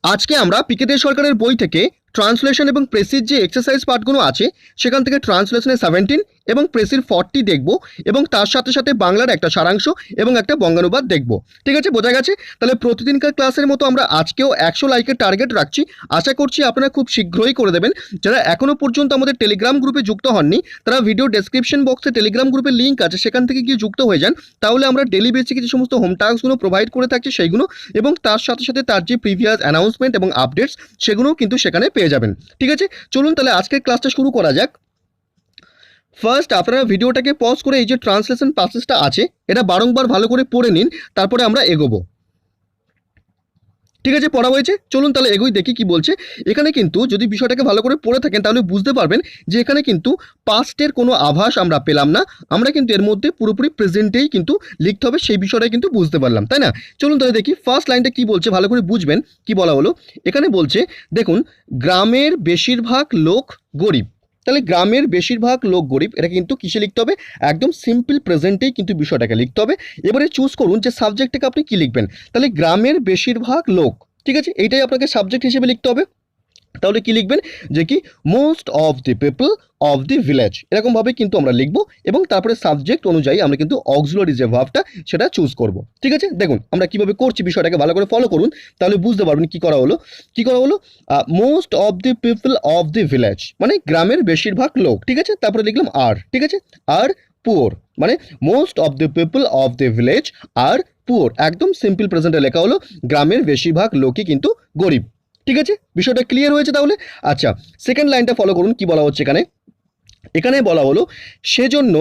আজকে আমরা পিকেতে সরকারের বই থেকে ট্রান্সলেশন এবং প্রেসির যে এক্সারসাইজ পার্টগুলো আছে সেখান থেকে ট্রান্সলেশনের 17 এবং প্রেসির 40 দেখব এবং তার সাথে সাথে বাংলার একটা সারাংশ এবং একটা বঙ্গানুবাদ দেখব। ঠিক আছে, বোঝা গেছে? তাহলে প্রতিদিনকার ক্লাসের মতো আমরা আজকেও 100 লাইকের টার্গেট রাখছি। আশা করছি আপনারা খুব শীঘ্রই করে দেবেন। যারা এখনও পর্যন্ত আমাদের টেলিগ্রাম গ্রুপে যুক্ত হননি তারা ভিডিও ডেসক্রিপশন বক্সে টেলিগ্রাম গ্রুপের লিঙ্ক আছে, সেখান থেকে গিয়ে যুক্ত হয়ে যান। তাহলে আমরা ডেলি বেসিকে যে সমস্ত হোম টাস্কগুলো প্রোভাইড করে থাকছি সেইগুলো এবং তার সাথে সাথে তার যে প্রিভিয়াস অ্যানাউন্সমেন্ট এবং আপডেটস সেগুলোও কিন্তু সেখানে পেয়ে যাবেন। ঠিক আছে, চলুন তাহলে আজকের ক্লাসটা শুরু করা যাক। ফার্স্ট আপনারা ভিডিওটাকে পজ করে এই যে ট্রান্সলেশন প্যাসেজটা আছে এটা বারংবার ভালো করে পড়ে নিন, তারপরে আমরা এগোবো। ঠিক আছে, পড়া হয়েছে, চলুন তাহলে এগোই, দেখি কি বলছে। এখানে কিন্তু যদি বিষয়টাকে ভালো করে পড়ে থাকেন তাহলে বুঝতে পারবেন যে এখানে কিন্তু পাস্টের কোনো আভাস আমরা পেলাম না, আমরা কিন্তু এর মধ্যে পুরোপুরি প্রেজেন্টেই কিন্তু লিখতে হবে, সেই বিষয়টাই কিন্তু বুঝতে পারলাম, তাই না? চলুন তাহলে দেখি ফার্স্ট লাইনটা কি বলছে, ভালো করে বুঝবেন কি বলা হলো। এখানে বলছে দেখুন, গ্রামের বেশিরভাগ লোক গরিব। তাহলে গ্রামের বেশিরভাগ লোক গরিব, এটা কিন্তু কিসে লিখতে হবে? একদম সিম্পল প্রেজেন্টেই কিন্তু বিষয়টাকে লিখতে হবে। এবারে চুজ করুন যে সাবজেক্টটাকে আপনি কি লিখবেন। তাহলে গ্রামের বেশিরভাগ লোক, ঠিক আছে, এইটাই আপনাকে সাবজেক্ট হিসেবে লিখতে হবে। তাহলে কি লিখবেন যে কি most of the people of the village, এরকমভাবে কিন্তু আমরা লিখব এবং তারপরে সাবজেক্ট অনুযায়ী আমরা কিন্তু অক্সিলারি যে ভার্বটা সেটা চুজ করব। ঠিক আছে, দেখুন আমরা কিভাবে করছি, বিষয়টাকে ভালো করে ফলো করুন, তাহলে বুঝতে পারবেন কি করা হলো। কি করা হলো? Most of the people of the village মানে গ্রামের বেশিরভাগ লোক, ঠিক আছে, তারপরে লিখলাম আর, ঠিক আছে, আর পুয়ার মানে most of the people of the village are poor, একদম সিম্পল প্রেজেন্টে লেখা হলো গ্রামের বেশিরভাগ লোকই কিন্তু গরিব। ঠিক আছে, বিষয়টা ক্লিয়ার হয়েছে তাহলে। আচ্ছা, সেকেন্ড লাইনটা ফলো করুন, কি বলা হচ্ছে এখানে। এখানে বলা হলো সেজন্য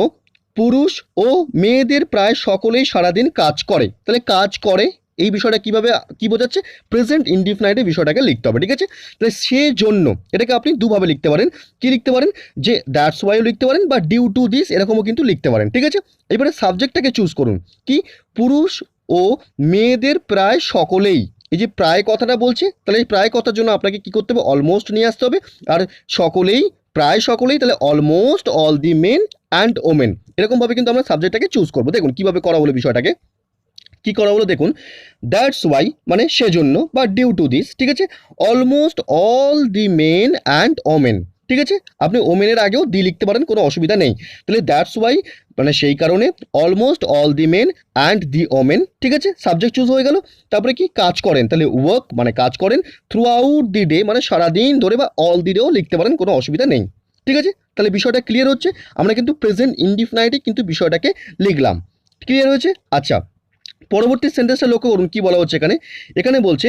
পুরুষ ও মেয়েদের প্রায় সকলেই সারাদিন কাজ করে। তাহলে কাজ করে এই বিষয়টা কিভাবে কি বোঝাচ্ছে? প্রেজেন্ট ইনডিফিনাইটে বিষয়টাকে লিখতে হবে। ঠিক আছে, তাহলে সেজন্য এটাকে আপনি দুভাবে লিখতে পারেন। কি লিখতে পারেন? যে দ্যাটস ওয়াইও লিখতে পারেন বা ডিউ টু দিস এরকমও কিন্তু লিখতে পারেন। ঠিক আছে, এবারে সাবজেক্টটাকে চুজ করুন। কি? পুরুষ ও মেয়েদের প্রায় সকলেই, এই যে প্রায় কথাটা বলছে, তাহলে এই প্রায় কথার জন্য আপনাকে কি করতে হবে? অলমোস্ট নিয়ে আসতে হবে। আর সকলেই, প্রায় সকলেই, তাহলে almost all the men and women, এরকমভাবে কিন্তু আমরা সাবজেক্টটাকে চুজ করবো। দেখুন কীভাবে করা হলো বিষয়টাকে। কি করা হলো দেখুন, দ্যাটস ওয়াই মানে সেজন্য বা ডিউ টু দিস, ঠিক আছে, almost all the men and women, ঠিক আছে, আপনি ওমেনের আগেও দি লিখতে পারেন, কোনো অসুবিধা নেই। তাহলে দ্যাটস ওয়াই মানে সেই কারণে, almost all the men and the women, ঠিক আছে, সাবজেক্ট চুজ হয়ে গেল। তারপরে কি? কাজ করেন, তাহলে ওয়ার্ক মানে কাজ করেন, থ্রু আউট দি ডে মানে সারাদিন ধরে বা অল দি ডেও লিখতে পারেন, কোনো অসুবিধা নেই। ঠিক আছে, তাহলে বিষয়টা ক্লিয়ার হচ্ছে। আমরা কিন্তু প্রেজেন্ট ইনডিফিনাইটে কিন্তু বিষয়টাকে লিখলাম। ক্লিয়ার হয়েছে? আচ্ছা, পরবর্তী সেন্টেন্সটা লক্ষ্য করুন কি বলা হচ্ছে এখানে। এখানে বলছে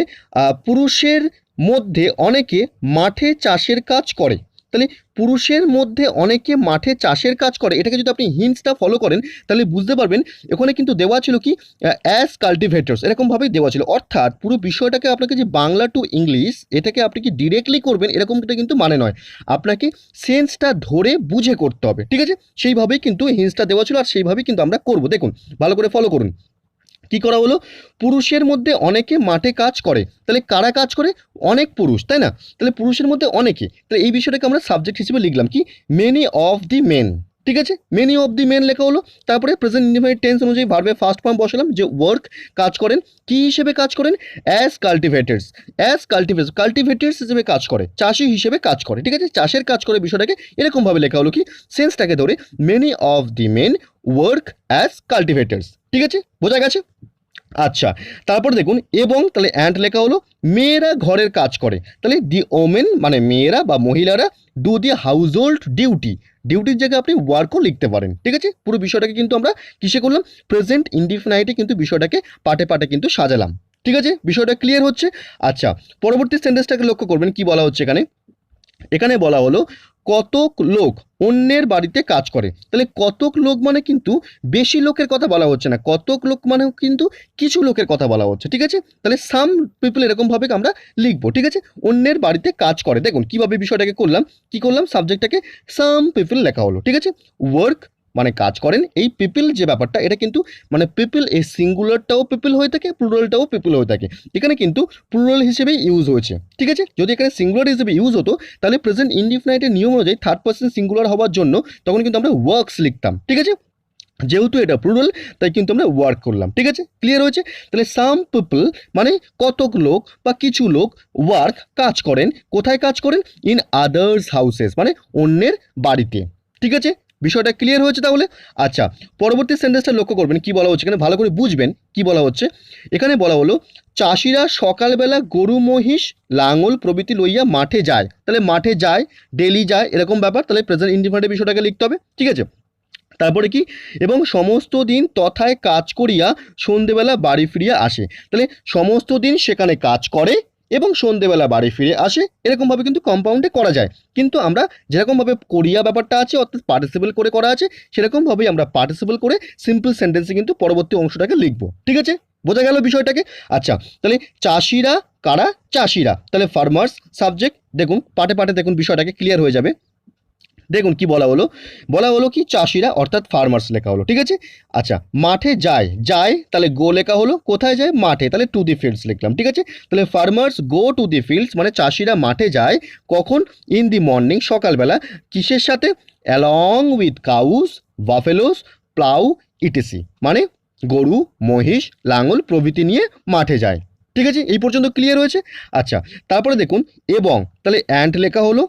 পুরুষের মধ্যে অনেকে মাঠে চাষের কাজ করে। তাহলে পুরুষের মধ্যে অনেকে মাঠে চাষের কাজ করে, এটাকে যদি আপনি হিন্টসটা ফলো করেন তাহলে বুঝতে পারবেন ওখানে কিন্তু দেওয়া ছিল কি অ্যাজ কাল্টিভেটর্স, এরকমভাবেই দেওয়া ছিল। অর্থাৎ পুরো বিষয়টাকে আপনাকে যে বাংলা টু ইংলিশ এটাকে আপনি কি ডিরেক্টলি করবেন এরকমটা কিন্তু মানে নয়, আপনাকে সেন্সটা ধরে বুঝে করতে হবে। ঠিক আছে, সেইভাবেই কিন্তু হিন্টসটা দেওয়া ছিল আর সেইভাবেই কিন্তু আমরা করব। দেখুন ভালো করে ফলো করুন। কি করা হলো? পুরুষের মধ্যে অনেকে মাঠে কাজ করে, তাহলে কারা কাজ করে? অনেক পুরুষ, তাই না? তাহলে পুরুষের মধ্যে অনেকে, তাহলে এই বিষয়টাকে আমরা সাবজেক্ট হিসেবে লিখলাম কি? মেনি অফ দি মেন, ঠিক আছে, মেনি অফ দি মেন লেখা হলো। তারপরে প্রেজেন্ট ইনডিফিনিট টেন্স অনুযায়ী ভার্বের ফার্স্ট ফর্ম বসালাম যে ওয়ার্ক কাজ করেন, কি হিসেবে কাজ করেন? অ্যাজ কাল্টিভেটার্স, কাল্টিভেটার্স হিসেবে কাজ করে, চাষি হিসেবে কাজ করে, ঠিক আছে, চাষের কাজ করে বিষয়টাকে এরকমভাবে লেখা হলো কি? সেন্সটাকে ধরে many of the men work as cultivators. ঠিক আছে, বোঝা গেছে? আচ্ছা, তারপর দেখুন এবং, তাহলে অ্যান্ড লেখা হলো মেয়েরা ঘরের কাজ করে, তাহলে দি ওমেন মানে মেয়েরা বা মহিলারা do the household duty, ডিউটির জায়গায় আপনি ওয়ার্কও লিখতে পারেন। ঠিক আছে, পুরো বিষয়টাকে কিন্তু আমরা কিসে করলাম? প্রেজেন্ট ইনডিফিনাইটে কিন্তু বিষয়টাকে পাটে পাটে কিন্তু সাজালাম। ঠিক আছে, বিষয়টা ক্লিয়ার হচ্ছে। আচ্ছা, পরবর্তী সেন্টেন্সটাকে লক্ষ্য করবেন কি বলা হচ্ছে এখানে। এখানে বলা হলো কতক লোক অন্যের বাড়িতে কাজ করে, তাহলে কতক লোক মানে কিন্তু বেশি লোকের কথা বলা হচ্ছে না, কতক লোক মানে কিন্তু কিছু লোকের কথা বলা হচ্ছে। ঠিক আছে, তাহলে সাম পিপল এরকমভাবে আমরা লিখবো। ঠিক আছে, অন্যের বাড়িতে কাজ করে, দেখুন কিভাবে বিষয়টাকে করলাম। কি করলাম? সাবজেক্টটাকে সাম পিপল লেখা হলো। ঠিক আছে, ওয়ার্ক মানে কাজ করেন, এই পিপল যে ব্যাপারটা এটা কিন্তু মানে পিপল এই সিঙ্গুলারটাও পিপল হয়ে থাকে, প্লুরালটাও পিপল হয়ে থাকে, এখানে কিন্তু প্লুরাল হিসেবেই ইউজ হয়েছে। ঠিক আছে, যদি এখানে সিঙ্গুলার হিসেবে ইউজ হতো তাহলে প্রেজেন্ট ইনডিফিনাইটের নিয়ম অনুযায়ী থার্ড পার্সন সিঙ্গুলার হওয়ার জন্য তখন কিন্তু আমরা ওয়ার্কস লিখতাম। ঠিক আছে, যেহেতু এটা প্লুরাল তাই কিন্তু আমরা ওয়ার্ক করলাম, ঠিক আছে, ক্লিয়ার হয়েছে। তাহলে সাম পিপল মানে কতক লোক বা কিছু লোক ওয়ার্ক কাজ করেন, কোথায় কাজ করেন, ইন আদার্স হাউসেস মানে অন্যের বাড়িতে, ঠিক আছে, বিষয়টা ক্লিয়ার হয়েছে তাহলে। আচ্ছা, পরবর্তী সেন্টেন্সটা লক্ষ্য করবেন কি বলা হচ্ছে, এখানে ভালো করে বুঝবেন কি বলা হচ্ছে। এখানে বলা হলো চাষিরা সকালবেলা গরু মহিষ লাঙল প্রভৃতি লইয়া মাঠে যায়, তাহলে মাঠে যায়, ডেলি যায়, এরকম ব্যাপার, তাহলে প্রেজেন্ট ইনডিফিনিট বিষয়টাকে লিখতে হবে, ঠিক আছে। তারপরে কি, এবং সমস্ত দিন তথায় কাজ করিয়া সন্ধেবেলা বাড়ি ফিরিয়া আসে, তাহলে সমস্ত দিন সেখানে কাজ করে এবং সন্ধেবেলা বাড়ি ফিরে আসে, এরকমভাবে কিন্তু কম্পাউন্ডে করা যায়। কিন্তু আমরা যেরকমভাবে করিয়া ব্যাপারটা আছে অর্থাৎ পার্টিসিপল করে করা আছে, সেরকমভাবেই আমরা পার্টিসিপল করে সিম্পল সেন্টেন্সে কিন্তু পরবর্তী অংশটাকে লিখবো, ঠিক আছে, বোঝা গেল বিষয়টাকে। আচ্ছা, তাহলে চাষিরা কারা, চাষিরা, তাহলে ফার্মার্স সাবজেক্ট, দেখুন পাটে পাটে দেখুন বিষয়টাকে ক্লিয়ার হয়ে যাবে। দেখুন কি বলা হলো, বলা হলো কি চাষিরা অর্থাৎ ফার্মার্স লেখা হলো, ঠিক আছে। আচ্ছা, মাঠে যায়, যায় তাহলে গো লেখা হলো, কোথায় যায়, মাঠে, তাহলে টু দি ফিল্ডস লিখলাম, ঠিক আছে। তাহলে farmers go to the fields মানে চাষিরা মাঠে যায় কখন, ইন দি মর্নিং সকালবেলা, কিসের সাথে, along with cows buffaloes plough etc মানে গরু মহিষ লাঙল প্রভৃতি নিয়ে মাঠে যায়, ঠিক আছে, এই পর্যন্ত ক্লিয়ার হয়েছে। আচ্ছা, তারপরে দেখুন এবং, তাহলে অ্যান্ড লেখা হলো,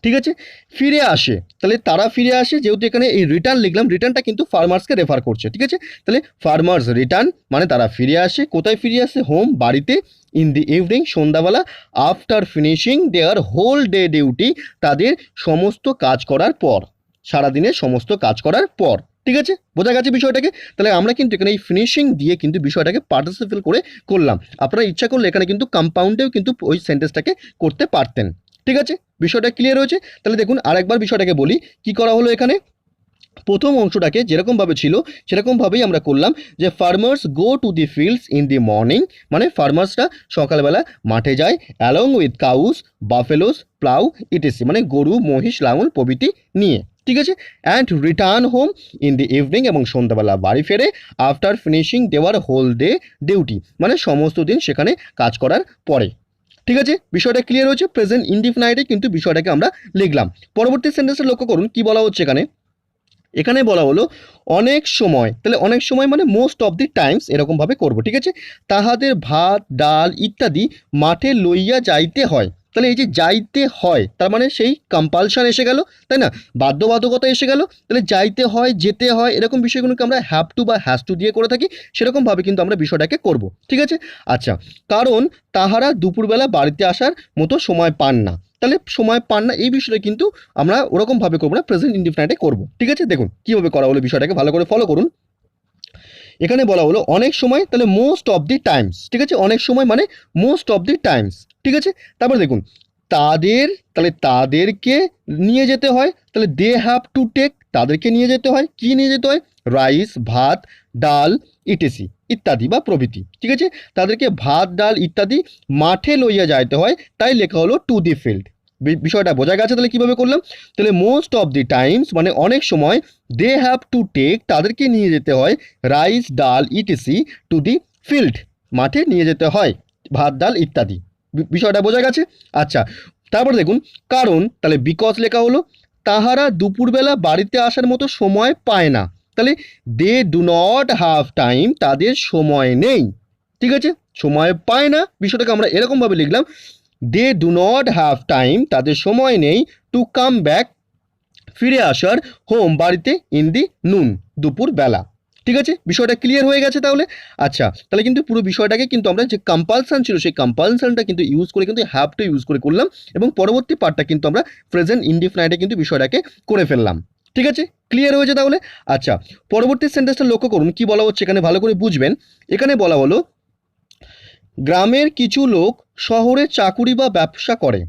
ঠিক আছে, ফিরে আসে, তাহলে তারা ফিরে আসে, যেহেতু এখানে এই রিটার্ন লিখলাম, রিটার্নটা কিন্তু ফার্মার্সকে রেফার করছে, ঠিক আছে। তাহলে ফার্মার্স রিটার্ন মানে তারা ফিরে আসে, কোথায় ফিরে আসে, হোম বাড়িতে, ইন দি ইভিনিং সন্ধ্যাবেলা, আফটার ফিনিশিং দেয়ার হোল ডে ডিউটি তাদের সমস্ত কাজ করার পর, সারাদিনের সমস্ত কাজ করার পর, ঠিক আছে, বোঝা গেছে বিষয়টাকে। তাহলে আমরা কিন্তু এখানে এই ফিনিশিং দিয়ে কিন্তু বিষয়টাকে পার্টিসিপেল করে করলাম, আপনারা ইচ্ছা করলে এখানে কিন্তু কম্পাউন্ডেও কিন্তু ওই সেন্টেন্সটাকে করতে পারতেন, ঠিক আছে, বিষয়টা ক্লিয়ার হয়েছে। তাহলে দেখুন আরেকবার বিষয়টাকে বলি কি করা হলো এখানে। প্রথম অংশটাকে যেরকমভাবে ছিল সেরকমভাবেই আমরা করলাম যে farmers go to the fields in the morning মানে ফার্মার্সরা সকালবেলা মাঠে যায়, along with cows buffaloes plough etc মানে গরু মহিষ লাঙল প্রভৃতি নিয়ে, ঠিক আছে, and return home in the evening এবং সন্ধ্যাবেলা বাড়ি ফেরে, আফটার ফিনিশিং দেওয়ার হোল ডে ডিউটি মানে সমস্ত দিন সেখানে কাজ করার পরে, ঠিক আছে, বিষয়টা ক্লিয়ার হয়েছে। প্রেজেন্ট ইনডিফিনাইটে কিন্তু বিষয়টাকে আমরা লিখলাম। পরবর্তী সেন্টেন্সে লক্ষ্য করুন কি বলা হচ্ছে এখানে। এখানে বলা হলো অনেক সময়, তাহলে অনেক সময় মানে মোস্ট অফ দি টাইমস এরকমভাবে করব, ঠিক আছে, তাহাদের ভাত ডাল ইত্যাদি মাঠে লইয়া যাইতে হয়, তাহলে এই যে যাইতে হয় তার মানে সেই কম্পালশন এসে গেল, তাই না, বাধ্যবাধকতা এসে গেল, তাহলে যাইতে হয় যেতে হয় এরকম বিষয়গুলোকে আমরা হ্যাভ টু বা হ্যাজ টু দিয়ে করে থাকি, সেরকমভাবে কিন্তু আমরা বিষয়টাকে করব, ঠিক আছে। আচ্ছা, কারণ তাহারা দুপুরবেলা বাড়িতে আসার মতো সময় পান না, তাহলে সময় পান না এই বিষয়টা কিন্তু আমরা ওরকমভাবে করবো না, প্রেজেন্ট ইনডিফিনাইটে করবো, ঠিক আছে। দেখুন কীভাবে করা হলো বিষয়টাকে ভালো করে ফলো করুন। এখানে বলা হলো অনেক সময়, তাহলে মোস্ট অফ দি টাইমস, ঠিক আছে, অনেক সময় মানে মোস্ট অফ দি টাইমস, ঠিক আছে। তারপর দেখুন তাদের, তাহলে তাদেরকে নিয়ে যেতে হয়, তাহলে দে হ্যাভ টু টেক, তাদেরকে নিয়ে যেতে হয়, কি নিয়ে যেতে হয়, রাইস ভাত ডাল ইটিসি ইত্যাদি বা প্রভৃতি, ঠিক আছে, তাদেরকে ভাত ডাল ইত্যাদি মাঠে লইয়া যাইতে হয়, তাই লেখা হলো টু দি ফিল্ড। বিষয়টা বোঝা গেছে তাহলে কীভাবে করলাম। তাহলে মোস্ট অফ দি টাইমস মানে অনেক সময়, দে হ্যাভ টু টেক তাদেরকে নিয়ে যেতে হয়, রাইস ডাল ইটিসি টু দি ফিল্ড মাঠে নিয়ে যেতে হয় ভাত ডাল ইত্যাদি, বিষয়টা বোঝা গেছে। আচ্ছা, তারপর দেখুন কারণ, তাহলে বিকজ লেখা হলো তাহারা দুপুরবেলা বাড়িতে আসার মতো সময় পায় না, তাহলে they do not have time তাদের সময় নেই, ঠিক আছে, সময় পায় না বিষয়টাকে আমরা এরকমভাবে লিখলাম, they do not have time তাদের সময় নেই, টু কাম ব্যাক ফিরে আসার, হোম বাড়িতে, ইন দি নুন দুপুরবেলা, ঠিক আছে, বিষয়টা ক্লিয়ার হয়ে গেছে তাহলে। আচ্ছা, তাহলে কিন্তু পুরো বিষয়টাকে কিন্তু আমরা যে কম্পালশন ছিল সেই কম্পালশনটা কিন্তু ইউজ করে কিন্তু হ্যাভ টু ইউজ করে করলাম এবং পরবর্তী পার্টটা কিন্তু আমরা প্রেজেন্ট ইনডিফিনাইটে কিন্তু বিষয়টাকে করে ফেললাম, ঠিক আছে, ক্লিয়ার হয়েছে তাহলে। আচ্ছা, পরবর্তী সেন্টেন্সটা লক্ষ্য করুন কি বলা হচ্ছে এখানে ভালো করে বুঝবেন। এখানে বলা হলো গ্রামের কিছু লোক শহরে চাকুরি বা ব্যবসা করে,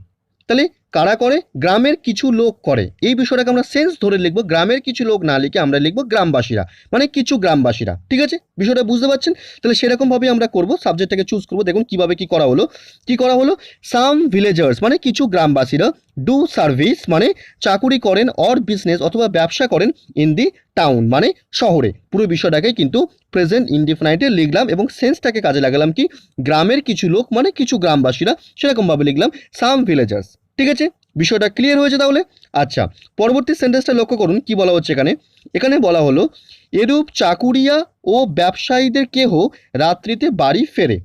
তাহলে কারা করে, গ্রামের কিছু লোক করে, এই বিষয়টাকে আমরা সেন্স ধরে লিখবো, গ্রামের কিছু লোক না লিখে আমরা লিখবো গ্রামবাসীরা মানে কিছু গ্রামবাসীরা, ঠিক আছে, বিষয়টা বুঝতে পারছেন। তাহলে সেরকমভাবে আমরা করবো, সাবজেক্টটাকে চুজ করবো। দেখুন কিভাবে কি করা হলো, কি করা হলো, সাম ভিলেজার্স মানে কিছু গ্রামবাসীরা, ডু সার্ভিস মানে চাকুরি করেন, অর বিজনেস অথবা ব্যবসা করেন, ইন দি টাউন মানে শহরে, পুরো বিষয়টাকে কিন্তু প্রেজেন্ট ইনডিফিনাইটে লিখলাম এবং সেন্সটাকে কাজে লাগালাম কি গ্রামের কিছু লোক মানে কিছু গ্রামবাসীরা, সেরকমভাবে লিখলাম সাম ভিলেজার্স, ঠিক আছে, বিষয়টা ক্লিয়ার হয়েছে তাহলে? আচ্ছা, পরবর্তী সেন্টেন্সটা লক্ষ্য করুন কি বলা হচ্ছে এখানে। এখানে বলা হলো এরূপ চাকুরিয়া ও ব্যবসায়ীদের কেহ রাত্রিতে বাড়ি ফেরে।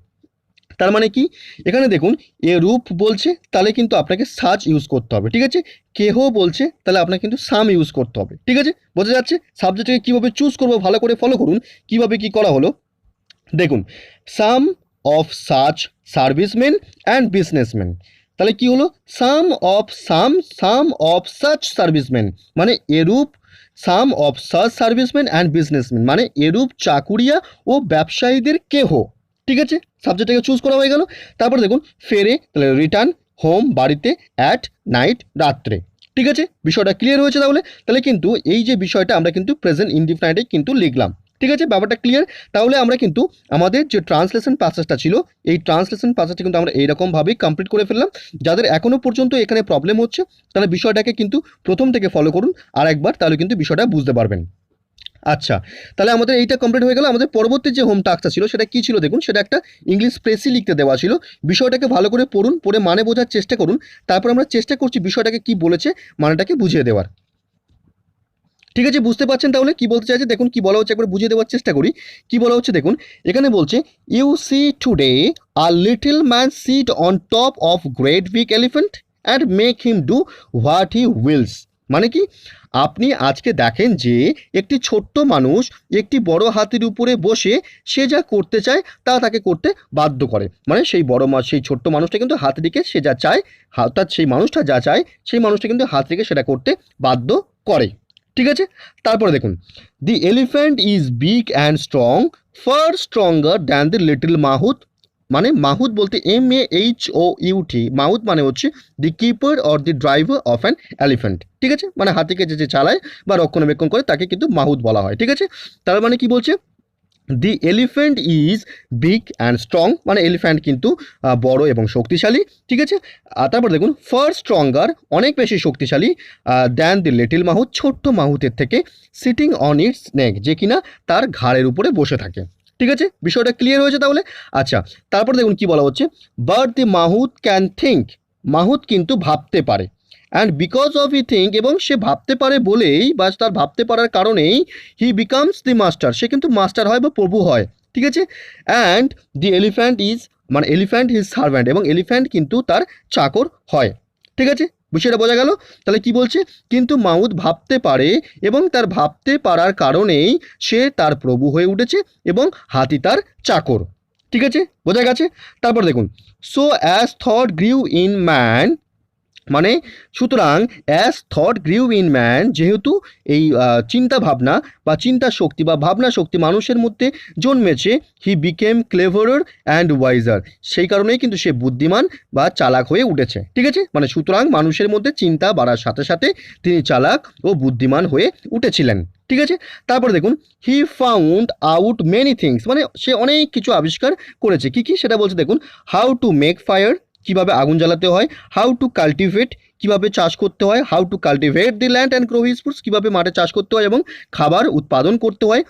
তার মানে কি, এখানে দেখুন এরূপ বলছে তাহলে কিন্তু আপনাকে সাজ ইউজ করতে হবে, ঠিক আছে। কেহ বলছে তাহলে আপনাকে কিন্তু সাম ইউজ করতে হবে, ঠিক আছে। বোঝা যাচ্ছে সাবজেক্টটাকে কীভাবে চুজ করবো, ভালো করে ফলো করুন কীভাবে কি করা হলো। দেখুন, some of such serviceman and businessman, তাহলে কি হলো, সাম অফ সাচ সার্ভিসম্যান মানে এরূপ, some of such serviceman and businessman মানে এরূপ চাকুরিয়া ও ব্যবসায়ীদের কেহ, ঠিক আছে। সাবজেক্টটাকে চুজ করা হয়ে গেল। তারপর দেখুন ফেরে, তাহলে রিটার্ন, হোম বাড়িতে, অ্যাট নাইট রাত্রে, ঠিক আছে। বিষয়টা ক্লিয়ার হয়েছে তাহলে? তাহলে কিন্তু এই যে বিষয়টা আমরা কিন্তু প্রেজেন্ট ইনডিফিনাইটে কিন্তু লিখলাম, ঠিক আছে। ব্যাপারটা ক্লিয়ার? তাহলে আমরা কিন্তু আমাদের যে ট্রান্সলেশন প্যাসেজটা ছিল, এই ট্রান্সলেশন প্যাসেজটা কিন্তু আমরা এইরকমভাবেই কমপ্লিট করে ফেললাম। যাদের এখনও পর্যন্ত এখানে প্রবলেম হচ্ছে তাহলে বিষয়টাকে কিন্তু প্রথম থেকে ফলো করুন আর একবার, তাহলে কিন্তু বিষয়টা বুঝতে পারবেন। আচ্ছা, তাহলে আমাদের এইটা কমপ্লিট হয়ে গেল। আমাদের পরবর্তী যে হোম টাস্কটা ছিল সেটা কী ছিল দেখুন, সেটা একটা ইংলিশ প্রেসি লিখতে দেওয়া ছিল। বিষয়টাকে ভালো করে পড়ুন, পড়ে মানে বোঝার চেষ্টা করুন। তারপর আমরা চেষ্টা করছি বিষয়টাকে কি বলেছে মানেটাকে বুঝিয়ে দেওয়ার, ঠিক আছে। বুঝতে পারছেন তাহলে কি বলতে চাইছে? দেখুন কি বলা হচ্ছে, একবার বুঝিয়ে দেওয়ার চেষ্টা করি। কি বলা হচ্ছে দেখুন, এখানে বলছে you see today a little man sit on top of great big elephant and make him do what he wills. মানে কি, আপনি আজকে দেখেন যে একটি ছোট্ট মানুষ একটি বড় হাতির উপরে বসে সে যা করতে চায় তা তাকে করতে বাধ্য করে। মানে সেই ছোট্ট মানুষটা কিন্তু হাতিটিকে সে যা চায়, অর্থাৎ সেই মানুষটা যা চায় সেই মানুষটা কিন্তু হাতিকে সেটা করতে বাধ্য করে, ঠিক আছে। তারপরে দেখুন, the elephant is big and strong, far stronger than the little mahout. মানে মাহুত বলতে MAHOUT, মাহুত মানে হচ্ছে the keeper or the driver of an elephant, ঠিক আছে। মানে হাতিকে যে চালায় বা রক্ষণাবেক্ষণ করে তাকে কিন্তু মাহুত বলা হয়, ঠিক আছে। তার মানে কি বলছে, the elephant is big and strong মানে এলিফ্যান্ট কিন্তু বড় এবং শক্তিশালী, ঠিক আছে। তারপর দেখুন ফার স্ট্রঙ্গার অনেক বেশি শক্তিশালী দ্যান দি লিটল মাহুত ছোট্ট মাহুতের থেকে, সিটিং অন ইটস নেক যে কিনা তার ঘাড়ের উপরে বসে থাকে, ঠিক আছে। বিষয়টা ক্লিয়ার হয়েছে তাহলে? আচ্ছা, তারপর দেখুন কি বলা হচ্ছে, but the mahout can think, mahout কিন্তু ভাবতে পারে, and because of he think এবং সে ভাবতে পারে বলেই বা তার ভাবতে পারার কারণেই হি বিকামস দি মাস্টার সে কিন্তু মাস্টার হয় বা প্রভু হয়, ঠিক আছে। অ্যান্ড দি এলিফ্যান্ট ইজ মানে এলিফ্যান্ট হিজ সার্ভ্যান্ট এবং এলিফ্যান্ট কিন্তু তার চাকর হয়, ঠিক আছে। বিষয়টা বোঝা গেল? তাহলে কি বলছে, কিন্তু মাহুত ভাবতে পারে এবং তার ভাবতে পারার কারণেই সে তার প্রভু হয়ে উঠেছে এবং হাতি তার চাকর, ঠিক আছে। বোঝা গেছে? তারপর দেখুন, so as thought গ্রিউ in man মানে সুতরাং অ্যাজ থট গ্রিউ ইন ম্যান যেহেতু এই চিন্তা ভাবনা বা চিন্তা শক্তি বা ভাবনা শক্তি মানুষের মধ্যে জন্মেছে, he became cleverer and wiser সেই কারণেই কিন্তু সে বুদ্ধিমান বা চালাক হয়ে উঠেছে, ঠিক আছে। মানে সুতরাং মানুষের মধ্যে চিন্তা বাড়ার সাথে সাথে তিনি চালাক ও বুদ্ধিমান হয়ে উঠেছিলেন, ঠিক আছে। তারপর দেখুন, he found out many things মানে সে অনেক কিছু আবিষ্কার করেছে। কি কি সেটা বলছে দেখুন, হাউ টু মেক ফায়ার কীভাবে আগুন জ্বালাতে হয়, হাউ টু কাল্টিভেট কীভাবে চাষ করতে হয়, how two cultivate the land and grow his foods কীভাবে মাঠে চাষ করতে হয় এবং খাবার উৎপাদন করতে হয়,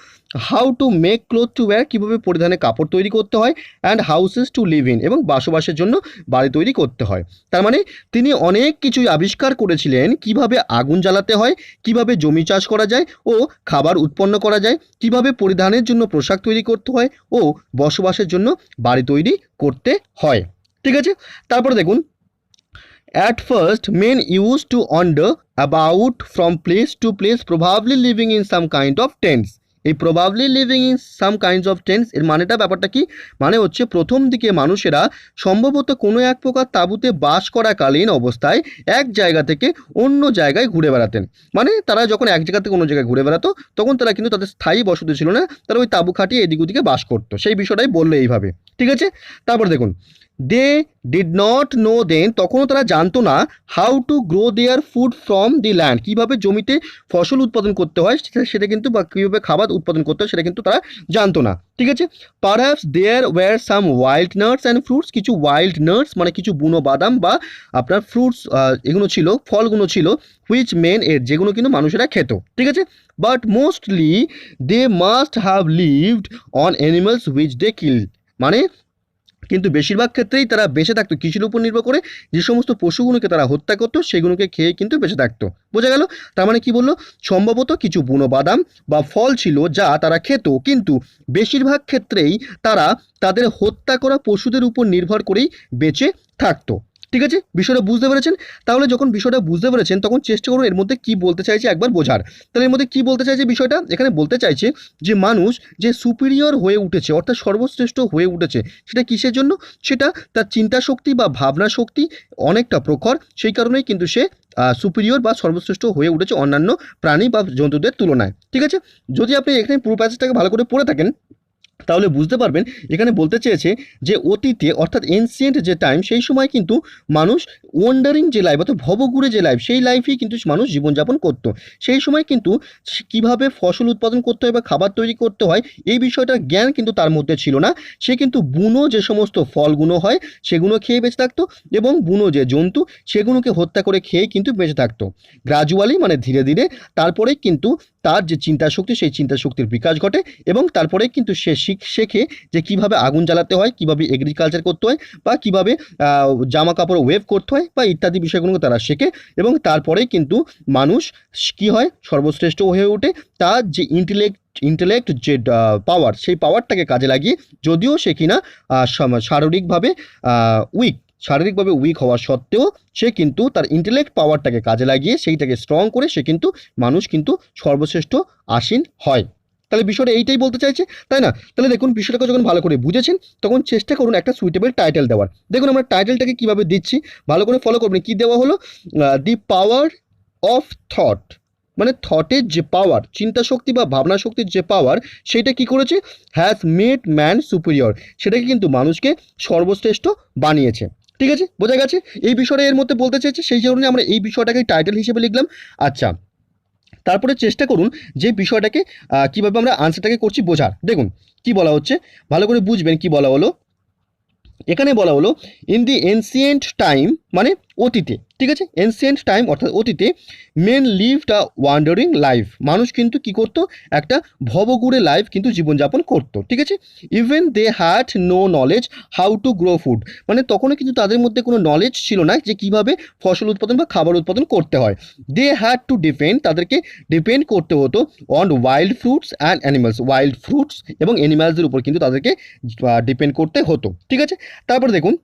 how to make cloth to wear কীভাবে পরিধানে কাপড় তৈরি করতে হয়, and houses to live in এবং বসবাসের জন্য বাড়ি তৈরি করতে হয়। তার মানে তিনি অনেক কিছুই আবিষ্কার করেছিলেন, কিভাবে আগুন জ্বালাতে হয়, কিভাবে জমি চাষ করা যায় ও খাবার উৎপন্ন করা যায়, কিভাবে পরিধানের জন্য পোশাক তৈরি করতে হয় ও বসবাসের জন্য বাড়ি তৈরি করতে হয়, ঠিক আছে। তারপরে দেখুন, at first men use to wander about from place to place probably living in some kind of tents. এই probably living in some kinds of tents এর মানেটা ব্যাপারটা কি, মানে হচ্ছে প্রথম দিকে মানুষেরা সম্ভবত কোনো এক প্রকার তাঁবুতে বাস করাকালীন অবস্থায় এক জায়গা থেকে অন্য জায়গায় ঘুরে বেড়াতেন। মানে তারা যখন এক জায়গা থেকে অন্য জায়গায় ঘুরে বেড়াতো তখন তারা কিন্তু তাদের স্থায়ী বসতি ছিল না, তারা ওই তাঁবু খাটিয়ে এদিক ওদিকে বাস করতো, সেই বিষয়টাই বললো এইভাবে, ঠিক আছে। তারপর দেখুন, দে ডিড নট নো দেন তখনও তারা জানতো না, how to grow their food from the land কীভাবে জমিতে ফসল উৎপাদন করতে হয় সেটা কিন্তু বা কীভাবে খাবার উৎপাদন করতে হয় সেটা কিন্তু তারা জানতো না, ঠিক আছে। Perhaps there were some wild nuts and fruits কিছু ওয়াইল্ড নাটস মানে কিছু বুনো বাদাম বা আপনার ফ্রুটস এগুলো ছিল, ফলগুলো ছিল, হুইচ মেন এর যেগুলো কিন্তু মানুষেরা খেত, ঠিক আছে। But mostly they must have lived on animals which they kill মানে কিন্তু বেশিরভাগ ক্ষেত্রেই তারা বেঁচে থাকতো কিসের উপর নির্ভর করে, যে সমস্ত পশুগুলোকে তারা হত্যা করতো সেগুলোকে খেয়ে কিন্তু বেঁচে থাকতো। বোঝা গেল? তার মানে কি বললো, সম্ভবত কিছু বুনো বাদাম বা ফল ছিল যা তারা খেত, কিন্তু বেশিরভাগ ক্ষেত্রেই তারা তাদের হত্যা করা পশুদের উপর নির্ভর করেই বেঁচে থাকতো। ঠিক আছে, বিষয়টা বুঝতে পেরেছেন? তাহলে যখন বিষয়টা বুঝতে পেরেছেন তখন চেষ্টা করুন এর মধ্যে কি বলতে চাইছে একবার বোঝার। তাহলে এর মধ্যে কি বলতে চাইছে বিষয়টা, এখানে বলতে চাইছে যে মানুষ যে সুপিরিয়র হয়ে উঠেছে অর্থাৎ সর্বশ্রেষ্ঠ হয়ে উঠেছে, সেটা কিসের জন্য? সেটা তার চিন্তা শক্তি বা ভাবনা শক্তি অনেকটা প্রখর, সেই কারণেই কিন্তু সে সুপিরিয়র বা সর্বশ্রেষ্ঠ হয়ে উঠেছে অন্যান্য প্রাণী বা জন্তুদের তুলনায়। ঠিক আছে, যদি আপনি এখানে পুরো প্যাসেজটাকে ভালো করে পড়ে থাকেন তাহলে বুঝতে পারবেন এখানে বলতে চেয়েছে যে অতীতে অর্থাৎ এনসিয়েন্ট যে টাইম, সেই সময় কিন্তু মানুষ ওয়ান্ডারিং যে লাইফ অর্থাৎ ভবঘুরে যে লাইফ, সেই লাইফেই কিন্তু মানুষ জীবনযাপন করতো। সেই সময় কিন্তু কিভাবে ফসল উৎপাদন করতে হয় বা খাবার তৈরি করতে হয় এই বিষয়টার জ্ঞান কিন্তু তার মধ্যে ছিল না। সে কিন্তু বুনো যে সমস্ত ফলগুলো হয় সেগুলো খেয়ে বেঁচে থাকতো এবং বুনো যে জন্তু সেগুলোকে হত্যা করে খেয়ে কিন্তু বেঁচে থাকতো। গ্রাজুয়ালি মানে ধীরে ধীরে তারপরে কিন্তু তার যে চিন্তা শক্তি সেই চিন্তা শক্তির বিকাশ ঘটে এবং তারপরে কিন্তু সে শেখে যে কিভাবে আগুন জ্বালাতে হয়, কিভাবে এগ্রিকালচার করতে হয়, বা কিভাবে জামা কাপড় ওয়েভ করতে হয় বা ইত্যাদি বিষয়গুলো তারা শেখে। এবং তারপরেই কিন্তু মানুষ কি হয়, সর্বশ্রেষ্ঠ হয়ে ওঠে। তার যে ইন্টেলেক্ট যে পাওয়ার, সেই পাওয়ারটাকে কাজে লাগিয়ে, যদিও সে কিনা শারীরিকভাবে শারীরিকভাবে উইক হওয়া সত্ত্বেও সে কিন্তু তার ইন্টেলেক্ট পাওয়ারটাকে কাজে লাগিয়ে সেইটাকে স্ট্রং করে সে কিন্তু মানুষ কিন্তু সর্বশ্রেষ্ঠ আসীন হয়। তাহলে বিষয়টা এইটাই বলতে চাইছে, তাই না? তাহলে দেখুন বিষয়টাকে যখন ভালো করে বুঝেছেন তখন চেষ্টা করুন একটা সুইটেবল টাইটেল দেওয়ার। দেখুন আমরা টাইটেলটাকে কিভাবে দিচ্ছি ভালো করে ফলো করবেন। কি দেওয়া হলো? দি পাওয়ার অফ থট, মানে থটের যে পাওয়ার, চিন্তা শক্তি বা ভাবনা শক্তির যে পাওয়ার, সেটা কি করেছে? হ্যাজ মেড ম্যান সুপিরিয়র, সেটাকে কিন্তু মানুষকে সর্বশ্রেষ্ঠ বানিয়েছে। ঠিক আছে, বোঝা গেছে? এই বিষয়টা এর মধ্যে বলতে চেয়েছে, সেই জন্য আমরা এই বিষয়টাকে টাইটেল হিসেবে লিখলাম। আচ্ছা, তারপরে চেষ্টা করুন যে বিষয়টাকে কীভাবে আমরা আনসারটাকে করছি বোঝার। দেখুন কি বলা হচ্ছে, ভালো করে বুঝবেন কি বলা হলো। এখানে বলা হলো ইন দি এনসিয়েন্ট টাইম, মানে অতীতে। ঠিক আছে, এনসিয়েন্ট টাইম অর্থাৎ অতীতে মেন লিভড আ ওয়ান্ডারিং লাইফ, মানুষ কিন্তু কি করতো, একটা ভবঘুরে লাইফ কিন্তু জীবনযাপন করতো। ঠিক আছে, even they had no knowledge how to grow food, মানে তখনও কিন্তু তাদের মধ্যে কোনো নলেজ ছিল না যে কিভাবে ফসল উৎপাদন বা খাবার উৎপাদন করতে হয়। দে হ্যাড টু ডিপেন্ড, তাদেরকে ডিপেন্ড করতে হতো on wild fruits and animals, wild fruits এবং অ্যানিমালসদের উপর কিন্তু তাদেরকে ডিপেন্ড করতে হতো। ঠিক আছে, তারপর দেখুন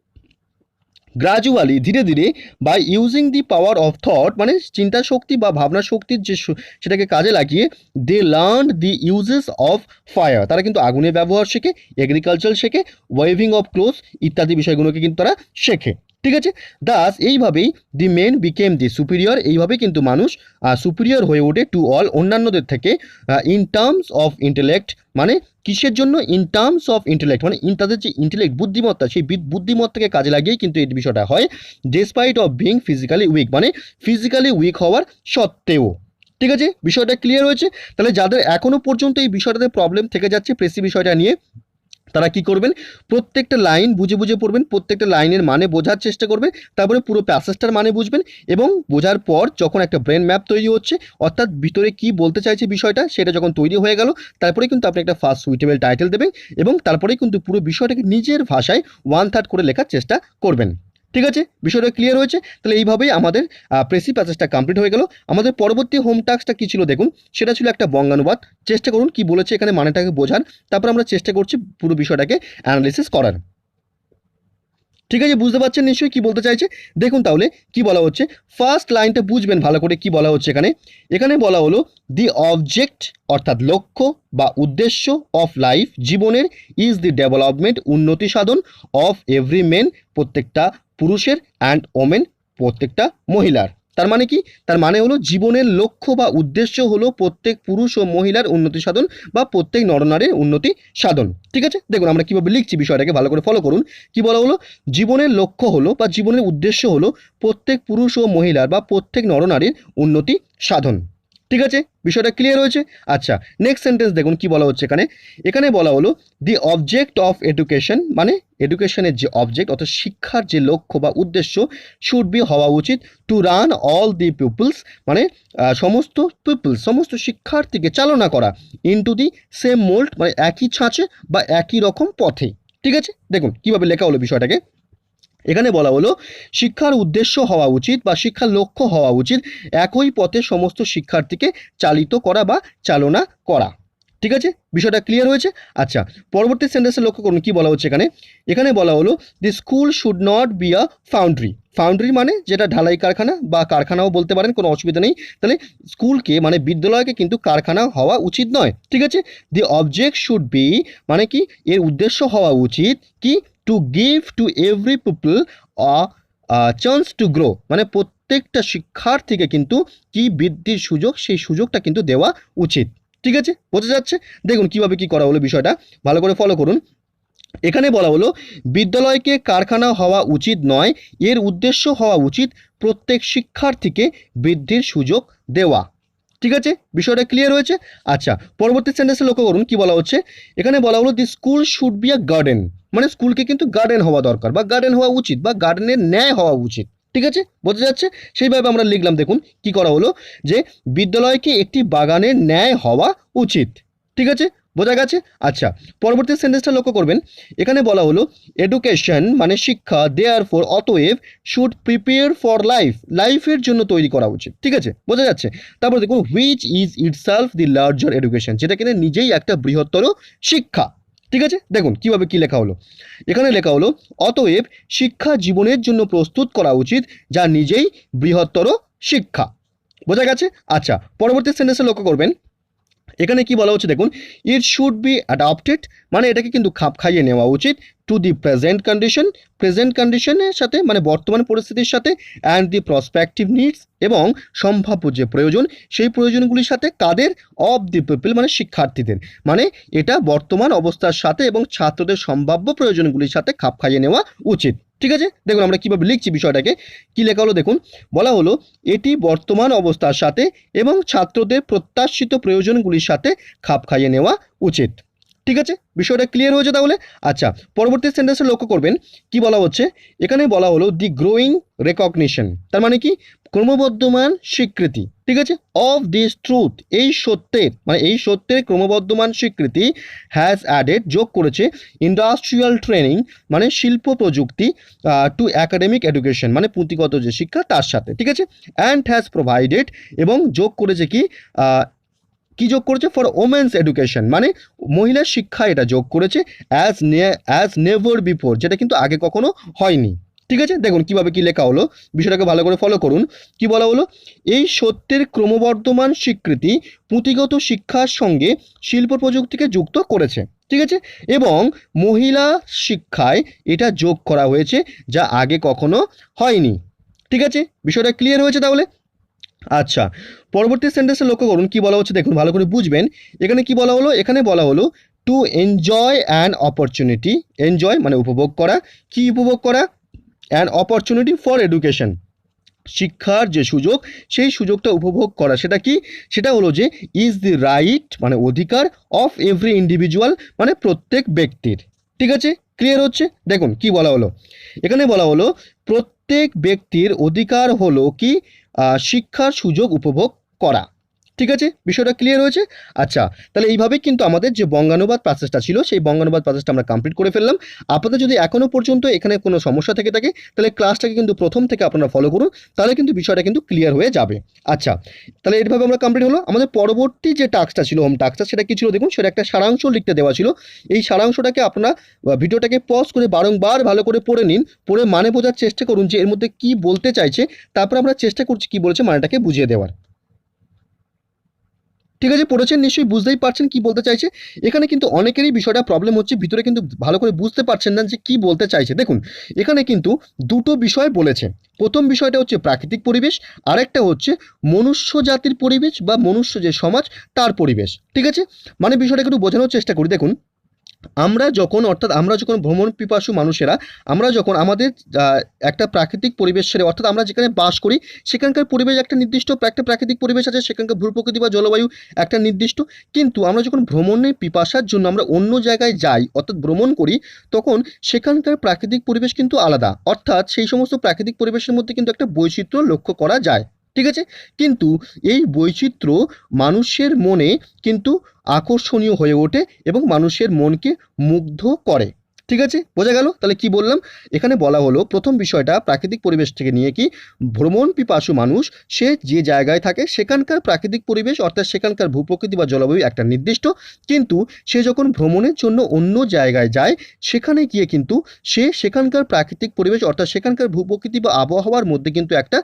গ্রাজুয়ালি ধীরে ধীরে by using the power of thought, মানে চিন্তা শক্তি বা ভাবনা শক্তির যে সেটাকে কাজে লাগিয়ে they learn the uses of fire, তারা কিন্তু আগুনের ব্যবহার শেখে, এগ্রিকালচার শেখে, ওয়েভিং অফ ক্লোথ ইত্যাদি বিষয়গুলোকে কিন্তু তারা শেখে। ঠিক আছে, দাস এইভাবেই দি মেন বিকেম দি সুপিরিয়র, এইভাবেই কিন্তু মানুষ সুপিরিয়র হয়ে ওঠে টু অল, অন্যান্যদের থেকে, ইন টার্মস অফ ইন্টেলেক্ট, মানে কিসের জন্য? ইন টার্মস অফ ইন্টেলেক্ট, মানে তাদের যে ইন্টেলেক্ট বুদ্ধিমত্তা, সেই বুদ্ধিমত্তাকে কাজে লাগিয়েই কিন্তু এই বিষয়টা হয়। Despite of being physically week, মানে ফিজিক্যালি উইক হওয়ার সত্ত্বেও। ঠিক আছে, বিষয়টা ক্লিয়ার হয়েছে? তাহলে যাদের এখনো পর্যন্ত এই বিষয়টাতে প্রবলেম থেকে যাচ্ছে প্রেসি বিষয়টা নিয়ে, তারা কি করবেন, প্রত্যেকটা লাইন বুঝে বুঝে পড়বেন, প্রত্যেকটা লাইনের মানে বোঝার চেষ্টা করবেন, তারপরে পুরো প্যাসেজটার মানে বুঝবেন এবং বোঝার পর যখন একটা ব্রেন ম্যাপ তৈরি হচ্ছে, অর্থাৎ ভিতরে কি বলতে চাইছে বিষয়টা সেটা যখন তৈরি হয়ে গেল, তারপরে কিন্তু আপনি একটা ফার্স্ট সুইটেবল টাইটেল দেবেন এবং তারপরেই কিন্তু পুরো বিষয়টাকে নিজের ভাষায় 1/3 করে লেখার চেষ্টা করবেন। ঠিক আছে, বিষয়টা ক্লিয়ার হয়েছে? তাহলে এইভাবেই আমাদের প্রেসি প্যাসেজটা কমপ্লিট হয়ে গেল। আমাদের পরবর্তী হোম টাস্কটা কী ছিল দেখুন, সেটা ছিল একটা বঙ্গানুবাদ। চেষ্টা করুন কি বলেছে এখানে মানেটাকে বোঝার, তারপর আমরা চেষ্টা করছি পুরো বিষয়টাকে অ্যানালিসিস করার। ঠিক আছে, বুঝতে পারছেন নিশ্চয়ই কি বলতে চাইছে? দেখুন তাহলে কি বলা হচ্ছে, ফার্স্ট লাইনটা বুঝবেন ভালো করে কি বলা হচ্ছে এখানে। এখানে বলা হলো দি অবজেক্ট অর্থাৎ লক্ষ্য বা উদ্দেশ্য অফ লাইফ, জীবনের, ইজ দি ডেভেলপমেন্ট উন্নতি সাধন, অফ এভরি মেন প্রত্যেকটা পুরুষের, অ্যান্ড ওমেন প্রত্যেকটা মহিলার। তার মানে কি? তার মানে হলো জীবনের লক্ষ্য বা উদ্দেশ্য হলো প্রত্যেক পুরুষ ও মহিলার উন্নতি সাধন বা প্রত্যেক নরনারীর উন্নতি সাধন। ঠিক আছে, দেখুন আমরা কীভাবে লিখছি বিষয়টাকে ভালো করে ফলো করুন। কি বলা হলো? জীবনের লক্ষ্য হলো বা জীবনের উদ্দেশ্য হলো প্রত্যেক পুরুষ ও মহিলার বা প্রত্যেক নরনারীর উন্নতি সাধন। ঠিক আছে, বিষয়টা ক্লিয়ার হয়েছে? আচ্ছা, নেক্সট সেন্টেন্স দেখুন কি বলা হচ্ছে এখানে। এখানে বলা হলো দি অবজেক্ট অফ এডুকেশন, মানে এডুকেশনের যে অবজেক্ট অর্থাৎ শিক্ষার যে লক্ষ্য বা উদ্দেশ্য, শুড বি হওয়া উচিত to run all the peoples, মানে সমস্ত পিপলস সমস্ত শিক্ষার্থীকে চালনা করা, ইনটু দি সেম মোল্ড, মানে একই ছাঁচে বা একই রকম পথে। ঠিক আছে, দেখুন কিভাবে লেখা হলো বিষয়টাকে। এখানে বলা হলো শিক্ষার উদ্দেশ্য হওয়া উচিত বা শিক্ষার লক্ষ্য হওয়া উচিত একই পথে সমস্ত শিক্ষার্থীকে চালিত করা বা চালনা করা। ঠিক আছে, বিষয়টা ক্লিয়ার হয়েছে। আচ্ছা, পরবর্তী সেন্টেন্সে লক্ষ্য করুন কি বলা হচ্ছে এখানে। এখানে বলা হলো the school should not be a foundry. Foundry মানে যেটা ঢালাই কারখানা বা কারখানাও বলতে পারেন, কোনো অসুবিধা নেই। তাহলে স্কুলকে মানে বিদ্যালয়কে কিন্তু কারখানা হওয়া উচিত নয়। ঠিক আছে, দি অবজেক্ট শুড বি মানে কি, এর উদ্দেশ্য হওয়া উচিত কি, to give to every people a chance to grow, মানে প্রত্যেকটা শিক্ষার্থীকে কিন্তু কি বৃদ্ধির সুযোগ, সেই সুযোগটা কিন্তু দেওয়া উচিত। ঠিক আছে, বোঝা যাচ্ছে। দেখুন কিভাবে কি করা হলো বিষয়টা, ভালো করে ফলো করুন। এখানে বলা হলো বিদ্যালয়কে কারখানা হওয়া উচিত নয়, এর উদ্দেশ্য হওয়া উচিত প্রত্যেক শিক্ষার্থীকে বৃদ্ধির সুযোগ দেওয়া। ঠিক আছে, বিষয়টা ক্লিয়ার হয়েছে। আচ্ছা, পরবর্তী সেন্টেন্সে লক্ষ্য করুন কি বলা হচ্ছে। এখানে বলা হলো the school should be a garden, মানে স্কুলকে কিন্তু গার্ডেন হওয়া দরকার বা গার্ডেন হওয়া উচিত বা গার্ডেনের ন্যায় হওয়া উচিত। ঠিক আছে, বোঝা যাচ্ছে। সেইভাবে আমরা লিখলাম, দেখুন কি করা হলো, যে বিদ্যালয়কে একটি বাগানের ন্যায় হওয়া উচিত। ঠিক আছে, বোঝা গেছে। আচ্ছা, পরবর্তী সেন্টেন্সটা লক্ষ্য করবেন। এখানে বলা হলো এডুকেশন মানে শিক্ষা, দেয়ার ফর অতএব শুড প্রিপেয়ার ফর লাইফ, লাইফের জন্য তৈরি করা উচিত। ঠিক আছে, বোঝা যাচ্ছে। তারপর দেখুন which is itself the larger education, যেটা কিনা নিজেই একটা বৃহত্তর শিক্ষা। ঠিক আছে, দেখুন কিভাবে কি লেখা হলো। এখানে লেখা হলো অতএব শিক্ষা জীবনের জন্য প্রস্তুত করা উচিত, যা নিজেই বৃহত্তর শিক্ষা। বোঝা গেছে। আচ্ছা, পরবর্তী সেন্টেন্সে লক্ষ্য করবেন। এখানে কি বলা হচ্ছে দেখুন, ইট শুড বি অ্যাডাপ্টেড মানে এটাকে কিন্তু খাপ খাইয়ে নেওয়া উচিত to the present condition, present কন্ডিশনের সাথে মানে বর্তমান পরিস্থিতির সাথে, অ্যান্ড দি প্রসপেক্টিভ নিডস এবং সম্ভাব্য যে প্রয়োজন সেই প্রয়োজনগুলির সাথে, কাদের, অফ দি পিপল মানে শিক্ষার্থীদের, মানে এটা বর্তমান অবস্থার সাথে এবং ছাত্রদের সম্ভাব্য প্রয়োজনগুলির সাথে খাপ খাইয়ে নেওয়া উচিত। ঠিক আছে, দেখুন আমরা কিভাবে লিখছি বিষয়টাকে, কি লেখা হলো দেখুন। বলা হলো এটি বর্তমান অবস্থার সাথে এবং ছাত্রদের প্রত্যাশিত প্রয়োজনগুলির সাথে খাপ খাইয়ে নেওয়া উচিত। ঠিক আছে, বিষয়টা ক্লিয়ার হয়েছে তাহলে। আচ্ছা, পরবর্তী সেন্টেন্সে লক্ষ্য করবেন কি বলা হচ্ছে। এখানে বলা হলো দি গ্রোয়িং রেকগনিশন, তার মানে কি, ক্রমবর্ধমান স্বীকৃতি। ঠিক আছে, অফ দিস ট্রুথ, এই সত্যের মানে এই সত্যের ক্রমবর্ধমান স্বীকৃতি, হ্যাজ অ্যাডেড যোগ করেছে, ইন্ডাস্ট্রিয়াল ট্রেনিং মানে শিল্প প্রযুক্তি, টু একাডেমিক এডুকেশন মানে পুঁথিগত যে শিক্ষা তার সাথে। ঠিক আছে, অ্যান্ড হ্যাজ প্রোভাইডেড এবং যোগ করেছে কি, কি যোগ করেছে, ফর ওমেন্স এডুকেশন মানে মহিলার শিক্ষা এটা যোগ করেছে, অ্যাজ নেভার বিফোর, যেটা কিন্তু আগে কখনো হয়নি। ঠিক আছে, দেখুন কিভাবে কি লেখা হলো, বিষয়টাকে ভালো করে ফলো করুন। কি বলা হলো, এই সত্যের ক্রমবর্ধমান স্বীকৃতি পুঁথিগত শিক্ষার সঙ্গে শিল্প প্রযুক্তিকে যুক্ত করেছে। ঠিক আছে, এবং মহিলা শিক্ষায় এটা যোগ করা হয়েছে যা আগে কখনো হয়নি। ঠিক আছে, বিষয়টা ক্লিয়ার হয়েছে তাহলে। আচ্ছা, পরবর্তী সেন্টেন্সে লক্ষ্য করুন কি বলা হচ্ছে দেখুন, ভালো করে বুঝবেন। এখানে কি বলা হলো, এখানে বলা হলো to enjoy an opportunity, enjoy মানে উপভোগ করা, কি উপভোগ করা, অ্যান অপরচুনিটি ফর এডুকেশন শিক্ষার যে সুযোগ সেই সুযোগটা উপভোগ করা, সেটা কি, সেটা হলো যে ইজ দি রাইট মানে অধিকার, অফ এভরি ইন্ডিভিজুয়াল মানে প্রত্যেক ব্যক্তির। ঠিক আছে, ক্লিয়ার হচ্ছে। দেখুন কি বলা হলো, এখানে বলা হলো প্রত্যেক ব্যক্তির অধিকার হলো কি, শিক্ষার সুযোগ উপভোগ করা। ঠিক আছে, বিষয়টা ক্লিয়ার হয়েছে। আচ্ছা, তাহলে এইভাবেই কিন্তু আমাদের যে বঙ্গানুবাদ প্রসেসটা ছিল সেই বঙ্গানুবাদ প্রসেসটা আমরা কমপ্লিট করে ফেললাম। আপনাদের যদি এখনও পর্যন্ত এখানে কোনো সমস্যা থেকে থাকে তাহলে ক্লাসটাকে কিন্তু প্রথম থেকে আপনারা ফলো করুন, তাহলে কিন্তু বিষয়টা কিন্তু ক্লিয়ার হয়ে যাবে। আচ্ছা, তাহলে এইভাবে আমরা কমপ্লিট হলো। আমাদের পরবর্তী যে টাস্কটা ছিল, হোম টাস্কটা, সেটা কি ছিল দেখুন, সেটা একটা সারাংশ লিখতে দেওয়া ছিল। এই সারাংশটাকে আপনারা ভিডিওটাকে পজ করে বারংবার ভালো করে পড়ে নিন, পড়ে মানে বোঝার চেষ্টা করুন যে এর মধ্যে কি বলতে চাইছে, তারপর আমরা চেষ্টা করছি কি বলেছে মানেটাকে বুঝিয়ে দেওয়ার। ঠিক আছে, পড়েছেন নিশ্চয়ই, বুঝতেই পারছেন কি বলতে চাইছে। এখানে কিন্তু অনেকেরই বিষয়টা প্রবলেম হচ্ছে, ভিতরে কিন্তু ভালো করে বুঝতে পারছেন না যে কি বলতে চাইছে। দেখুন এখানে কিন্তু দুটো বিষয় বলেছে। প্রথম বিষয়টা হচ্ছে প্রাকৃতিক পরিবেশ, আরেকটা হচ্ছে মনুষ্য জাতির পরিবেশ বা মনুষ্য যে সমাজ তার পরিবেশ। ঠিক আছে, মানে বিষয়টা একটু বোঝানোর চেষ্টা করি। দেখুন আমরা যখন অর্থাৎ আমরা যখন ভ্রমণ পিপাসু মানুষেরা, আমরা যখন আমাদের একটা প্রাকৃতিক পরিবেশ ছেড়ে, অর্থাৎ আমরা যেখানে বাস করি সেখানকার পরিবেশ একটা নির্দিষ্ট একটা প্রাকৃতিক পরিবেশ আছে, সেখানকার ভূপ্রকৃতি বা জলবায়ু একটা নির্দিষ্ট, কিন্তু আমরা যখন ভ্রমণের পিপাসার জন্য আমরা অন্য জায়গায় যাই অর্থাৎ ভ্রমণ করি, তখন সেখানকার প্রাকৃতিক পরিবেশ কিন্তু আলাদা, অর্থাৎ সেই সমস্ত প্রাকৃতিক পরিবেশের মধ্যে কিন্তু একটা বৈচিত্র্য লক্ষ্য করা যায়। ঠিক আছে, কিন্তু এই বৈচিত্র্য মানুষের মনে কিন্তু আকর্ষণীয় হয়ে ওঠে এবং মানুষের মনকে মুগ্ধ করে। ঠিক আছে, বোঝা গেল? তাহলে কি বললাম, এখানে বলা হলো প্রথম বিষয়টা প্রাকৃতিক পরিবেশ থেকে নিয়ে কি ভ্রমণ পিপাসু মানুষ সে যে জায়গায় থাকে সেখানকার প্রাকৃতিক পরিবেশ অর্থাৎ সেখানকার ভূপ্রকৃতি বা জলবায়ু একটা নির্দিষ্ট, কিন্তু সে যখন ভ্রমণের জন্য অন্য জায়গায় যায় সেখানে গিয়ে কিন্তু সে সেখানকার প্রাকৃতিক পরিবেশ অর্থাৎ সেখানকার ভূপ্রকৃতি বা আবহাওয়ার মধ্যে কিন্তু একটা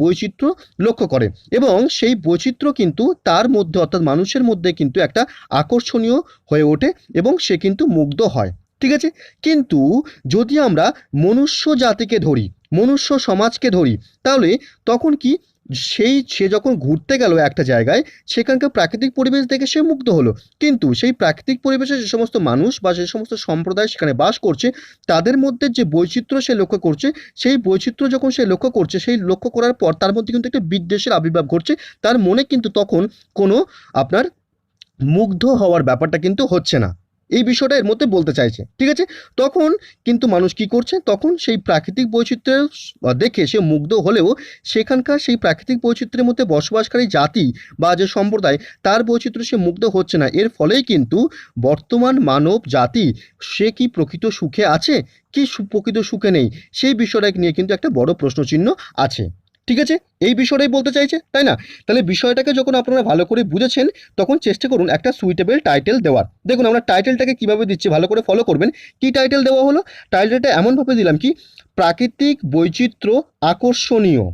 বৈচিত্র্য লক্ষ্য করে এবং সেই বৈচিত্র্য কিন্তু তার মধ্যে অর্থাৎ মানুষের মধ্যে কিন্তু একটা আকর্ষণীয় হয়ে ওঠে এবং সে কিন্তু মুগ্ধ হয়। ঠিক আছে, কিন্তু যদি আমরা মনুষ্য জাতিকে ধরি, মনুষ্য সমাজকে ধরি, তাহলে তখন কি সে যখন ঘুরতে গেল একটা জায়গায় সেখানকার প্রাকৃতিক পরিবেশ দেখে সে মুগ্ধ হলো, কিন্তু সেই প্রাকৃতিক পরিবেশে যে সমস্ত মানুষ বা যে সমস্ত সম্প্রদায় সেখানে বাস করছে তাদের মধ্যে যে বৈচিত্র্য সে লক্ষ্য করছে, সেই বৈচিত্র্য যখন সে লক্ষ্য করছে, সেই লক্ষ্য করার পর তার মধ্যে কিন্তু একটা বিদ্বেষের আবির্ভাব ঘটছে, তার মনে কিন্তু তখন কোনো আপনার মুগ্ধ হওয়ার ব্যাপারটা কিন্তু হচ্ছে না। এই বিষয়টা এর মধ্যে বলতে চাইছে। ঠিক আছে, তখন কিন্তু মানুষ কি করছে, তখন সেই প্রাকৃতিক বৈচিত্র্য দেখে সে মুগ্ধ হলেও সেখানকার সেই প্রাকৃতিক বৈচিত্র্যের মধ্যে বসবাসকারী জাতি বা যে সম্প্রদায় তার বৈচিত্র্য সে মুগ্ধ হচ্ছে না। এর ফলেই কিন্তু বর্তমান মানব জাতি সে কি প্রকৃত সুখে আছে কি প্রকৃত সুখে নেই, সেই বিষয়টাকে নিয়ে কিন্তু একটা বড় প্রশ্নচিহ্ন আছে। ঠিক আছে, এই বিষয়টাই বলতে চাইছে, তাই না? তাহলে বিষয়টাকে যখন আপনারা ভালো করে বুঝেছেন তখন চেষ্টা করুন একটা সুইটেবল টাইটেল দেওয়ার। দেখুন আমরা টাইটেলটাকে কিভাবে দিচ্ছি ভালো করে ফলো করবেন। কি টাইটেল দেওয়া হলো, টাইটেলটা এমনভাবে দিলাম কি প্রাকৃতিক বৈচিত্র্য আকর্ষণীয়।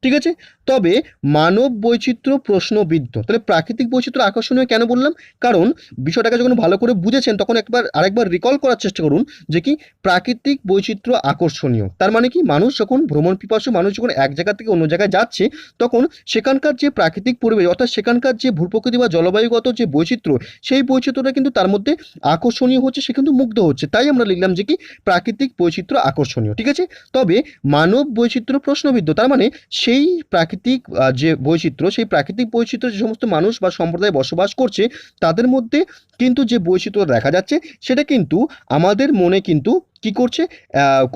ঠিক আছে, তবে মানব বৈচিত্র্য প্রশ্নবিদ্ধ। তাহলে প্রাকৃতিক বৈচিত্র্য আকর্ষণীয় কেন বললাম, কারণ বিষয়টাকে যখন ভালো করে বুঝেছেন তখন আরেকবার রিকল করার চেষ্টা করুন যে কি প্রাকৃতিক বৈচিত্র্য আকর্ষণীয় তার মানে কি মানুষ যখন ভ্রমণ পিপাসু মানুষ যখন এক জায়গা থেকে অন্য জায়গায় যাচ্ছে তখন সেখানকার যে প্রাকৃতিক পরিবেশ অর্থাৎ সেখানকার যে ভূপ্রকৃতি বা জলবায়ুগত যে বৈচিত্র্য সেই বৈচিত্র্যটা কিন্তু তার মধ্যে আকর্ষণীয় হচ্ছে, সে কিন্তু মুগ্ধ হচ্ছে, তাই আমরা লিখলাম যে কি প্রাকৃতিক বৈচিত্র্য আকর্ষণীয়। ঠিক আছে, তবে মানব বৈচিত্র্য প্রশ্নবিদ্ধ তার মানে সেই প্রাকৃতিক যে বৈচিত্র্য সেই প্রাকৃতিক বৈচিত্র্য যে সমস্ত মানুষ বা সম্প্রদায় বসবাস করছে তাদের মধ্যে কিন্তু যে বৈচিত্র্য দেখা যাচ্ছে সেটা কিন্তু আমাদের মনে কিন্তু কি করছে,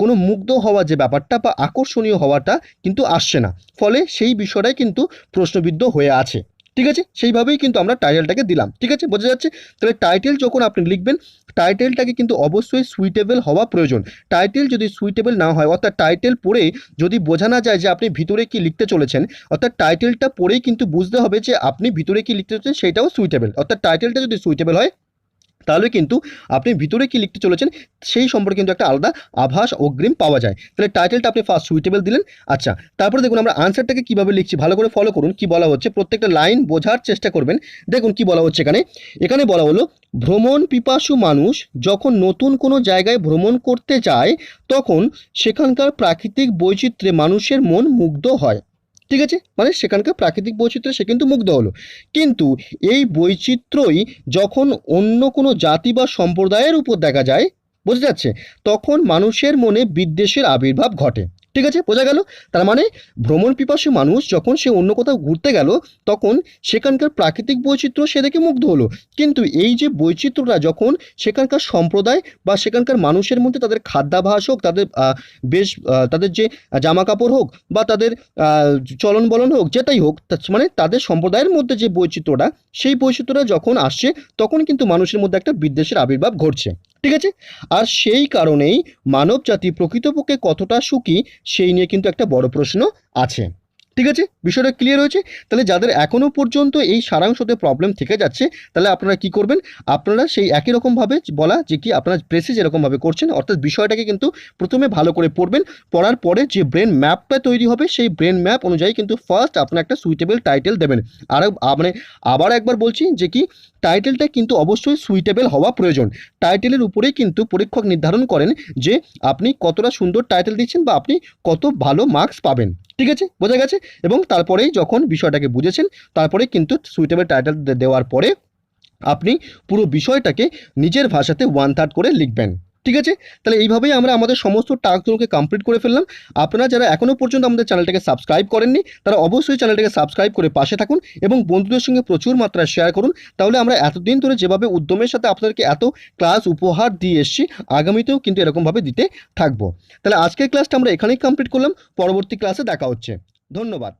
কোনো মুগ্ধ হওয়া যে ব্যাপারটা বা আকর্ষণীয় হওয়াটা কিন্তু আসছে না, ফলে সেই বিষয়টাই কিন্তু প্রশ্নবিদ্ধ হয়ে আছে। ঠিক আছে, সেইভাবেই কিন্তু আমরা টাইটেলটাকে দিলাম। ঠিক আছে, বোঝা যাচ্ছে? তাহলে টাইটেল যখন আপনি লিখবেন টাইটেলটাকে কিন্তু অবশ্যই সুইটেবল হওয়া প্রয়োজন। টাইটেল যদি সুইটেবল না হয় অর্থাৎ টাইটেল পড়ে যদি বোঝা না যায় যে আপনি ভিতরে কি লিখতে চলেছেন, অর্থাৎ টাইটেলটা পড়েই কিন্তু বুঝতে হবে যে আপনি ভিতরে কি লিখতে চলেছেন সেটাও সুইটেবল। অর্থাৎ টাইটেলটা যদি সুইটেবল হয় তাহলে কিন্তু আপনি ভিতরে কি লিখতে চলেছেন সেই সম্পর্কে কিন্তু একটা আলাদা আভাস অগ্রিম পাওয়া যায়। তাহলে টাইটেলটা আপনি ফার্স্ট সুইটেবল দিলেন। আচ্ছা, তারপরে দেখুন আমরা আনসারটাকে কিভাবে লিখছি ভালো করে ফলো করুন। কি বলা হচ্ছে প্রত্যেকটা লাইন বোঝার চেষ্টা করবেন। দেখুন কি বলা হচ্ছে এখানে বলা হলো ভ্রমণ পিপাসু মানুষ যখন নতুন কোনো জায়গায় ভ্রমণ করতে যায় তখন সেখানকার প্রাকৃতিক বৈচিত্র্যে মানুষের মন মুগ্ধ হয়। ঠিক আছে, মানে সেখানকার প্রাকৃতিক বৈচিত্র্যে সে কিন্তু মুগ্ধ হলো, কিন্তু এই বৈচিত্র্যই যখন অন্য কোনো জাতি বা সম্প্রদায়ের উপর দেখা যায়, বোঝা যাচ্ছে, তখন মানুষের মনে বিদ্বেষের আবির্ভাব ঘটে। ঠিক আছে, বোঝা গেল? তার মানে ভ্রমণ পিপাসু মানুষ যখন সে অন্য কোথাও ঘুরতে গেল তখন সেখানকার প্রাকৃতিক বৈচিত্র্য সে দেখে মুগ্ধ হলো, কিন্তু এই যে বৈচিত্র্যটা যখন সেখানকার সম্প্রদায় বা সেখানকার মানুষের মধ্যে তাদের খাদ্যাভ্যাস হোক, তাদের তাদের যে জামা কাপড় হোক বা তাদের চলন বলন হোক যেটাই হোক, মানে তাদের সম্প্রদায়ের মধ্যে যে বৈচিত্র্যটা সেই বৈচিত্র্যটা যখন আসছে তখন কিন্তু মানুষের মধ্যে একটা বিদ্বেষের আবির্ভাব ঘটছে। ঠিক আছে, আর সেই কারণেই মানব জাতি প্রকৃতপক্ষে কতটা সুখী সেই নিয়ে কিন্তু একটা বড় প্রশ্ন আছে। ঠিক আছে, বিষয়টা ক্লিয়ার হয়েছে? তাহলে যাদের এখনও পর্যন্ত এই সারাংশতে প্রবলেম থেকে যাচ্ছে তাহলে আপনারা কি করবেন, আপনারা সেই একই রকমভাবে বলা যে কি আপনারা প্রেসে যেরকমভাবে করছেন অর্থাৎ বিষয়টাকে কিন্তু প্রথমে ভালো করে পড়বেন, পড়ার পরে যে ব্রেন ম্যাপটা তৈরি হবে সেই ব্রেন ম্যাপ অনুযায়ী কিন্তু ফার্স্ট আপনারা একটা সুইটেবল টাইটেল দেবেন। আর মানে আবার একবার বলছি যে কি টাইটেলটা কিন্তু অবশ্যই সুইটেবল হওয়া প্রয়োজন। টাইটেলের উপরেই কিন্তু পরীক্ষক নির্ধারণ করেন যে আপনি কতটা সুন্দর টাইটেল দিচ্ছেন বা আপনি কত ভালো মার্কস পাবেন। ঠিক আছে, বোঝা গেছে? এবং তারপরেই যখন বিষয়টাকে বুঝেছেন তারপরে কিন্তু সুইটেবল টাইটেল দেওয়ার পরে আপনি পুরো বিষয়টাকে নিজের ভাষাতে 1/3 করে লিখবেন। ঠিক আছে, তাহলে এইভাবেই আমরা আমাদের সমস্ত টাস্কগুলোকে কমপ্লিট করে ফেললাম। আপনারা যারা এখনও পর্যন্ত আমাদের চ্যানেলটাকে সাবস্ক্রাইব করেননি তারা অবশ্যই চ্যানেলটাকে সাবস্ক্রাইব করে পাশে থাকুন এবং বন্ধুদের সঙ্গে প্রচুর মাত্রায় শেয়ার করুন। তাহলে আমরা এতদিন ধরে যেভাবে উদ্যমের সাথে আপনাদেরকে এত ক্লাস উপহার দিয়ে এসেছি আগামীতেও কিন্তু এরকমভাবে দিতে থাকবো। তাহলে আজকের ক্লাসটা আমরা এখানেই কমপ্লিট করলাম, পরবর্তী ক্লাসে দেখা হচ্ছে। ধন্যবাদ।